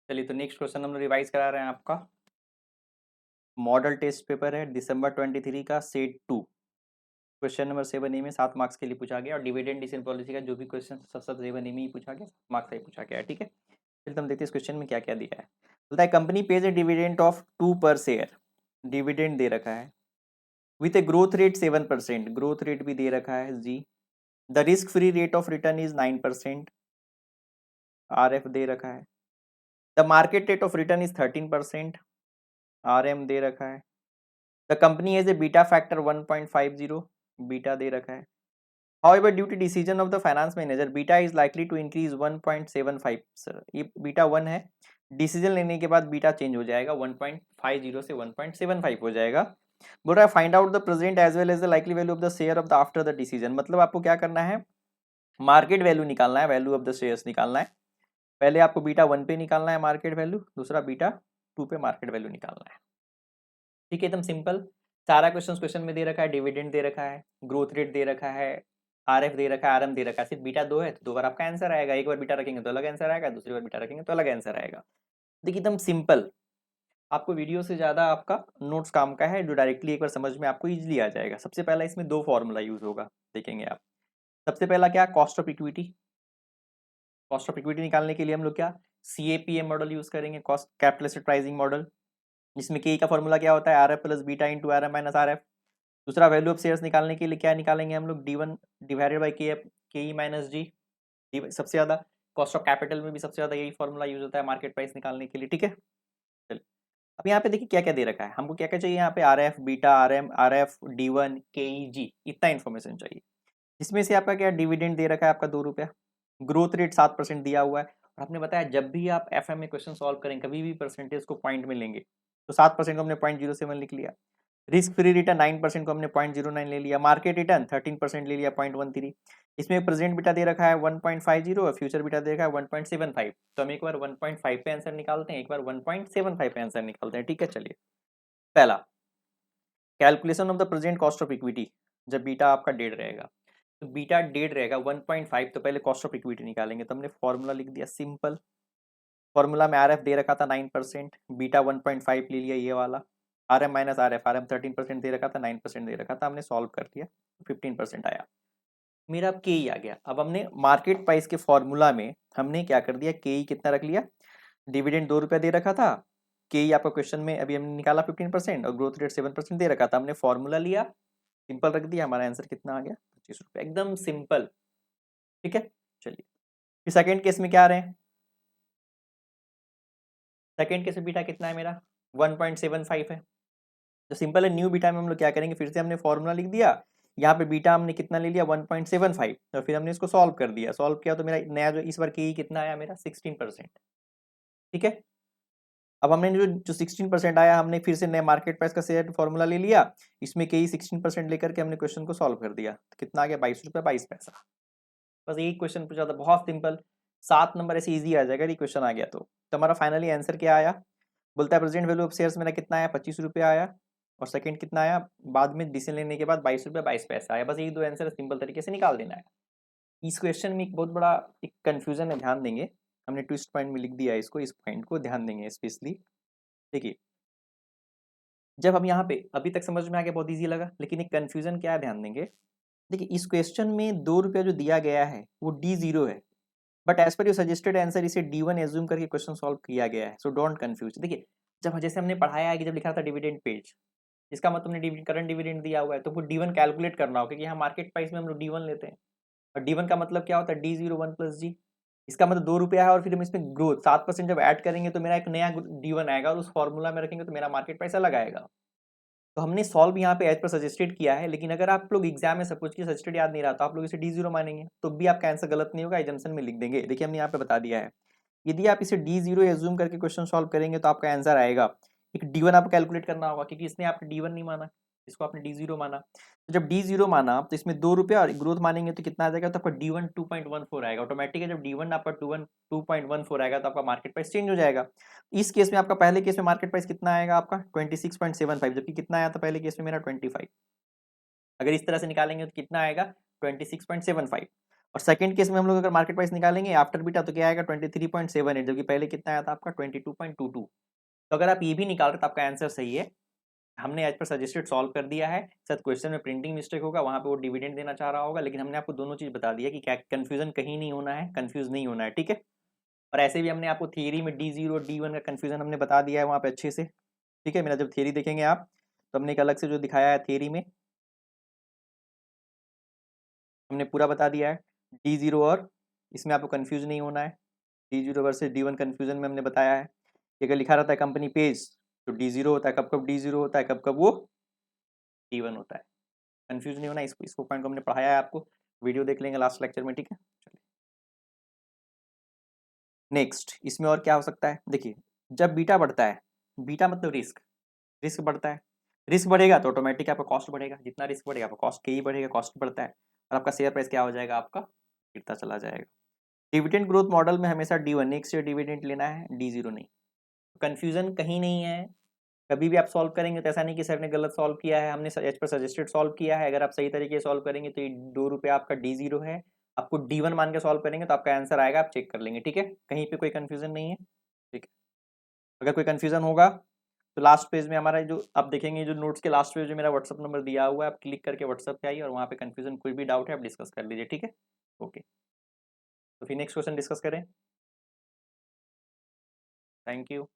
चलिए तो next question हम लोग रिवाइज करा रहे हैं आपका मॉडल टेस्ट पेपर है दिसंबर 23 का सेट 2 क्वेश्चन नंबर 7 में 7 मार्क्स के लिए पूछा गया और डिविडेंड डिसीजन पॉलिसी का जो भी क्वेश्चन सब 7 में ही पूछा गया, मार्क्स ही पूछा गया है। ठीक है, फिर हम देखते हैं इस क्वेश्चन में क्या क्या दिया है। बोलता है company pays a dividend of 2 per share, dividend दे रखा है with a growth rate 7%, growth rate भी दे रखा है जी। The risk free rate of return is 9%, RF दे रखा है। The market rate of return is 13%, RM दे रखा है। The company has a beta factor 1.50, beta दे रखा है। However, due to decision of the finance manager, beta is likely to increase 1.75 sir, ये बीटा 1 है, डिसीजन लेने के बाद बीटा चेंज हो जाएगा 1.50 से 1.75 हो जाएगा। बोल रहा है find out the present as well as the likely value of the share of the after the decision. मतलब आपको क्या करना है, मार्केट वैल्यू निकालना है, वैल्यू ऑफ द शेयर्स निकालना है। पहले आपको बीटा 1 पे निकालना है मार्केट वैल्यू, दूसरा बीटा 2 पे मार्केट वैल्यू निकालना है। ठीक है, एकदम सिंपल। सारा क्वेश्चन में दे रखा है, डिविडेंड दे रखा है, ग्रोथ रेट दे रखा है, RF दे रखा है, RM दे रखा है। सिर्फ बीटा 2 है तो 2 बार आपका आंसर आएगा। एक बार बीटा रखेंगे तो अलग आंसर आएगा, दूसरी बार बीटा रखेंगे तो अलग आंसर आएगा। देखिए एकदम सिंपल, आपको वीडियो से ज़्यादा आपका नोट्स काम का है जो डायरेक्टली एक बार समझ में आपको इजीली आ जाएगा। सबसे पहला इसमें 2 फॉर्मूला यूज होगा, देखेंगे आप। सबसे पहला क्या, cost of equity. Cost of equity निकालने के लिए हम लोग क्या, CAPM मॉडल यूज करेंगे, कॉस्ट कैपिटलिस्टेड प्राइसिंग मॉडल, जिसमें के का फॉर्मूला क्या होता है, RF plus beta into RM minus RF। दूसरा वैल्यू ऑफ शेयर्स निकालने के लिए क्या निकालेंगे हम लोग, D1 डिवाइडेड बाई के माइनस जी। सबसे ज्यादा कॉस्ट ऑफ कैपिटल में भी सबसे ज्यादा यही फॉर्मूला यूज होता है मार्केट प्राइस निकालने के लिए। ठीक है, चलिए अब यहाँ पे देखिए क्या क्या दे रखा है हमको, क्या क्या चाहिए यहाँ पे, RF beta RM RF D1 KEG, इतना इन्फॉर्मेशन चाहिए। इसमें से आपका क्या डिविडेंड दे रखा है आपका 2 रुपया, ग्रोथ रेट 7% दिया हुआ है। और आपने बताया जब भी आप FM में क्वेश्चन सॉल्व करें कभी भी परसेंटेज को पॉइंट में लेंगे, तो 7% को हमने 0.07 लिख लिया। रिस्क फ्री रिटर्न 9% को हमने 0.09 ले लिया। मार्केट रिटर्न 13% ले लिया 0.13। इसमें प्रेजेंट बीटा दे रखा है 1.50 और फ्यूचर बीटा दे रखा है 1.75। तो हम एक बार 1.5 पे आंसर निकालते हैं, एक बार 1.75 पे आंसर निकालते हैं। ठीक है, चलिए पहला calculation of the present cost of equity, जब बीटा आपका 1.5 रहेगा तो बीटा 1.5 रहेगा 1.5, तो पहले कॉस्ट ऑफ इक्विटी निकालेंगे। तो हमने फॉर्मूला लिख दिया सिंपल, फॉर्मूला में RF दे रखा था 9%, बीटा 1.5 ले लिया ये वाला, RM माइनस RF, RM 13% दे रखा था, 9% दे रखा था, हमने सॉल्व कर दिया 15% आया मेरा। अब के आ गया। अब हमने मार्केट प्राइस के फॉर्मूला में हमने क्या कर दिया, के कितना रख लिया, डिविडेंड 2 रुपया दे रखा था, के आपका क्वेश्चन में अभी हमने निकाला 15% और ग्रोथ रेट 7% दे रखा था, हमने फॉर्मूला लिया, सिंपल रख दिया, हमारा आंसर कितना आ गया, 25 रुपये, एकदम सिंपल। ठीक है, चलिए फिर सेकेंड केस में क्या आ रहे हैं, सेकेंड केस में बीटा कितना है मेरा 1.75 है। तो सिंपल है, न्यू बीटा में हम लोग क्या करेंगे, फिर से हमने फॉर्मूला लिख दिया, यहाँ पे बीटा हमने कितना ले लिया 1.75, तो फिर हमने इसको सॉल्व कर दिया, सॉल्व किया तो मेरा नया जो इस बार के कितना आया मेरा 16%। ठीक है, अब हमने जो 16% आया हमने फिर से नया मार्केट प्राइस का शेयर फॉर्मूला ले लिया, इसमें के 16% लेकर के हमने क्वेश्चन को सॉल्व कर दिया, तो कितना आ गया 22 रुपये 22 पैसा। बस यही क्वेश्चन पूछा था, बहुत सिंपल, 7 नंबर ऐसे इजी आ जाएगा ये क्वेश्चन आ गया तो हमारा फाइनली आंसर क्या आया, बोलता है प्रेजेंट वैल्यू ऑफ शेयर्स मेरा कितना आया 25 रुपया आया, और सेकंड कितना आया बाद में डिसीजन लेने के बाद 22 रुपये 22 पैसा आया। बस यही 2 आंसर सिंपल तरीके से निकाल देना है। इस क्वेश्चन में एक बहुत बड़ा एक कंफ्यूजन है, ध्यान देंगे, हमने ट्विस्ट पॉइंट में लिख दिया है इसको, इस पॉइंट को ध्यान देंगे स्पेशली। देखिए जब हम यहाँ पे अभी तक समझ में आ गया, बहुत ईजी लगा, लेकिन एक कंफ्यूजन क्या है ध्यान देंगे। देखिए इस क्वेश्चन में 2 रुपया जो दिया गया है वो D0 है, but as per your suggested answer इसे D1 एज्यूम करके क्वेश्चन सॉल्व किया गया है, सो डोंट कंफ्यूज। देखिए जब जैसे हमने पढ़ाया है कि जब लिखा था डिविडेंड पेज, इसका मतलब हमने करंट डिविडेंड दिया हुआ है तो वो D1 कैलकुलेट करना होगा, क्योंकि यहाँ मार्केट प्राइस में हम लोग D1 लेते हैं, और D1 का मतलब क्या होता है D01 प्लस जी। इसका मतलब 2 रुपया है, और फिर हम इसमें ग्रोथ 7% जब ऐड करेंगे तो मेरा एक नया D1 आएगा, और उस फॉर्मूला में रखेंगे तो मेरा मार्केट प्राइस अलग आएगा। तो हमने सॉल्व यहाँ पे एज पर सजेस्टेड किया है, लेकिन अगर आप लोग एग्जाम में सपोज की सजेस्टेड याद नहीं रहा तो आप लोग इसे D0 मानेंगे तो भी आपका आंसर गलत नहीं होगा, एजम्पशन में लिख देंगे। देखिए हमने यहाँ पे बता दिया है, यदि आप इसे D0 एज्यूम करके क्वेश्चन सॉल्व करेंगे तो आपका आंसर आएगा, एक D1 आपको कैलकुलेट करना होगा, क्योंकि इसने आपने D1 नहीं माना, इसको आपने D0 माना। तो जब D0 माना तो इसमें 2 रुपया और ग्रोथ मानेंगे तो कितना आ जाएगा, तो आपका D1 2.14 आएगा ऑटोमेटिक है। जब D1 आपका 2.14 आएगा तो आपका मार्केट प्राइस चेंज हो जाएगा। इस केस में आपका पहले केस में मार्केट प्राइस कितना आएगा आपका 26.75, जबकि कितना आया था पहले केस में मेरा 25। अगर इस तरह से निकालेंगे तो कितना आएगा 26.75। और सेकंड केस में हम लोग अगर मार्केट प्राइस निकालेंगे आफ्टर बीटा तो क्या आएगा 23.78, जबकि पहले कितना आया था आपका 22.22। तो अगर आप ये भी निकाल रहे तो आपका आंसर सही है। हमने एज पर सजेस्टेड सॉल्व कर दिया है। शायद क्वेश्चन में प्रिंटिंग मिस्टेक होगा, वहाँ पे वो डिविडेंड देना चाह रहा होगा, लेकिन हमने आपको दोनों चीज़ बता दिया कि क्या कंफ्यूजन कहीं नहीं होना है, कंफ्यूज नहीं होना है, ठीक है। और ऐसे भी हमने आपको थियरी में D0 D1 का कंफ्यूजन हमने बता दिया है वहाँ पे अच्छे से, ठीक है। मेरा जब थियरी देखेंगे आप तो हमने एक अलग से जो दिखाया है थियरी में हमने पूरा बता दिया है D0, और इसमें आपको कंफ्यूज नहीं होना है। D0 वर्सेज D1 कंफ्यूजन में हमने बताया है कि अगर लिखा रहता है कंपनी पेज तो D0 होता है, कब कब D0 होता है, कब कब वो D1 होता है। कंफ्यूज नहीं होना, इसको पॉइंट को हमने पढ़ाया है आपको, वीडियो देख लेंगे लास्ट लेक्चर में, ठीक है। नेक्स्ट इसमें और क्या हो सकता है, देखिए जब बीटा बढ़ता है, बीटा मतलब रिस्क, रिस्क बढ़ता है, रिस्क बढ़ेगा तो ऑटोमेटिक आपका कॉस्ट बढ़ेगा, जितना रिस्क बढ़ेगा आपका कॉस्ट के ही बढ़ेगा, कॉस्ट बढ़ता है और आपका शेयर प्राइस क्या हो जाएगा, आपका गिरता चला जाएगा। डिविडेंड ग्रोथ मॉडल में हमेशा D1 एक से डिविडेंड लेना है, D0 नहीं। कंफ्यूजन कहीं नहीं है, कभी भी आप सॉल्व करेंगे तो ऐसा नहीं कि सर ने गलत सॉल्व किया है, हमने एज पर सजेस्टेड सॉल्व किया है। अगर आप सही तरीके से सॉल्व करेंगे तो ये ₹2 आपका D0 है, आपको D1 मान के सॉल्व करेंगे तो आपका आंसर आएगा, आप चेक कर लेंगे, ठीक है। कहीं पे कोई कंफ्यूजन नहीं है, ठीक है। अगर कोई कंफ्यूजन होगा तो लास्ट पेज में हमारा जो आप देखेंगे, जो नोट्स के लास्ट पेज में मेरा व्हाट्सअप नंबर दिया हुआ है, आप क्लिक करके व्हाट्सअप पे आइए और वहाँ पे कंफ्यूजन कोई भी डाउट है आप डिस्कस कर लीजिए, ठीक है। ओके, तो फिर नेक्स्ट क्वेश्चन डिस्कस करें। Thank you.